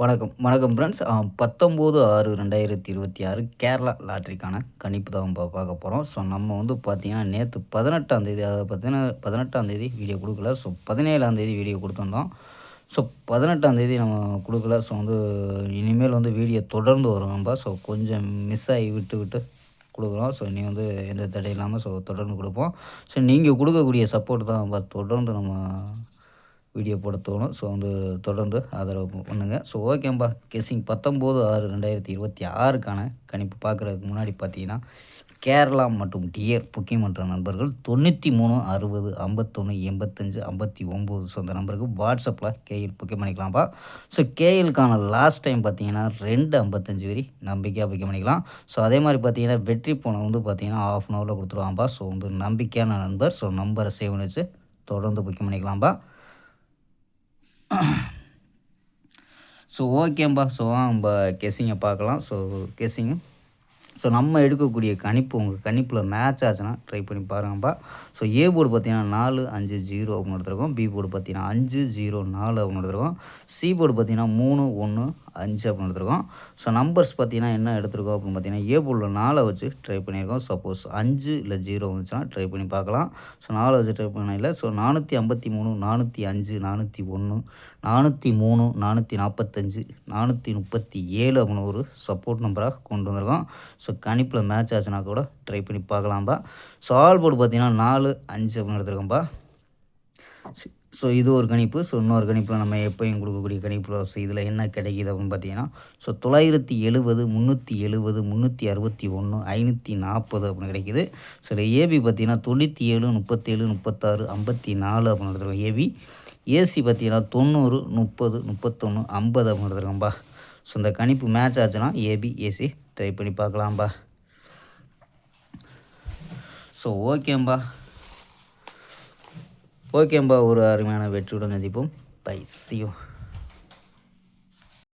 வணக்கம் ஃப்ரெண்ட்ஸ். 19/6/2026 கேரளா லாட்டரிக்கான கணிப்பு தான் பார்க்க போகிறோம். ஸோ நம்ம வந்து பார்த்தீங்கன்னா, நேற்று 18ஆம் தேதி, அதாவது பார்த்தீங்கன்னா 18ஆம் தேதி வீடியோ கொடுக்கல. ஸோ 17ஆம் தேதி வீடியோ கொடுத்துருந்தோம். ஸோ 18ஆம் தேதி நம்ம கொடுக்கல. ஸோ வந்து இனிமேல் வந்து வீடியோ தொடர்ந்து வரும் நம்ப. ஸோ கொஞ்சம் மிஸ் ஆகி விட்டு விட்டு கொடுக்குறோம். ஸோ இனி வந்து எந்த தடை இல்லாமல் தொடர்ந்து கொடுப்போம். ஸோ நீங்கள் கொடுக்கக்கூடிய சப்போர்ட் தான் தொடர்ந்து நம்ம வீடியோ போட தோணும். ஸோ வந்து தொடர்ந்து ஆதரவு பண்ணுங்கள். ஸோ ஓகேம்பா, கெஸ்ஸிங் 19/6/2026க்கான கணிப்பு பார்க்குறதுக்கு முன்னாடி பார்த்தீங்கன்னா, கேரளா மற்றும் டியர் புக்கிங் பண்ணுற நண்பர்கள் 93 60 51 85 59 ஸோ அந்த நம்பருக்கு வாட்ஸ்அப்பில் கேஎல் புக்கிங் பண்ணிக்கலாம்ப்பா. ஸோ கேஎலுக்கான லாஸ்ட் டைம் பார்த்தீங்கன்னா 2:55 வரை நம்பிக்கையாக புக்கிங் பண்ணிக்கலாம். ஸோ அதே மாதிரி பார்த்தீங்கன்னா, வெற்றி போன வந்து பார்த்தீங்கன்னா ½ அன் ஹவரில் கொடுத்துருவாங்கப்பா. ஸோ வந்து நம்பிக்கையான நண்பர். ஸோ நம்பரை சேவ் பண்ணி வச்சு தொடர்ந்து புக்கிங் பண்ணிக்கலாம்ப்பா. ஸோ ஓகேம்பா. ஸோ நம்ம கெஸ்ஸிங்கை பார்க்கலாம். கெஸ்ஸிங்கு நம்ம எடுக்கக்கூடிய கணிப்பு உங்கள் கணிப்பில் மேட்ச் ஆச்சுன்னா ட்ரை பண்ணி பாருங்கப்பா. ஸோ ஏ போர்டு பார்த்தீங்கன்னா 4 5 0 அப்படின்னு எடுத்துருக்கோம். பி போர்டு பார்த்தீங்கன்னா 5 0 4 அப்படின்னு எடுத்துருக்கோம். சி போர்டு பார்த்தீங்கன்னா 3 1 5 அப்படின்னு எடுத்துருக்கோம். ஸோ நம்பர்ஸ் பார்த்தீங்கன்னா என்ன எடுத்துருக்கோம் அப்படின்னு பார்த்தீங்கன்னா, ஏ போர்டில் 4 வச்சு ட்ரை பண்ணியிருக்கோம். சப்போஸ் 5 இல்லை 0 வந்துச்சுன்னா ட்ரை பண்ணி பார்க்கலாம். ஸோ 4 வச்சு ட்ரை பண்ணல. ஸோ 453 405 401 403 445 437 அப்படின்னு ஒரு சப்போர்ட் நம்பராக கொண்டு வந்திருக்கோம். ஸோ கணிப்பில் மேட்ச் ஆச்சுன்னா கூட ட்ரை பண்ணி பார்க்கலாம்ப்பா. ஸோ ஆல் போர்டு பார்த்தீங்கன்னா 4 5 அப்படின்னு எடுத்துருக்கோம்ப்பா. ஸோ இது ஒரு கணிப்பு. ஸோ இன்னொரு கணிப்பில் நம்ம எப்போயும் கொடுக்கக்கூடிய கணிப்பில் இதில் என்ன கிடைக்கிது அப்படின்னு பார்த்தீங்கன்னா, ஸோ 970 370 361 540 அப்படின்னு கிடைக்கிது. ஸோ ஏபி பார்த்தீங்கன்னா 97 37 36 54 அப்படின்னு எடுத்துருக்கோம் ஏபி. ஏசி பார்த்தீங்கன்னா 90 30 31 50 அப்படின்னு எடுத்துருக்கோம்ப்பா. ஸோ இந்த கணிப்பு மேட்ச் ஆச்சுன்னா ஏபி ஏசி ட்ரை பண்ணி பார்க்கலாம்ப்பா. ஸோ ஓகேம்பா, ஒரு அருமையான வெற்றியுடன் சந்திப்போம். Bye, see you.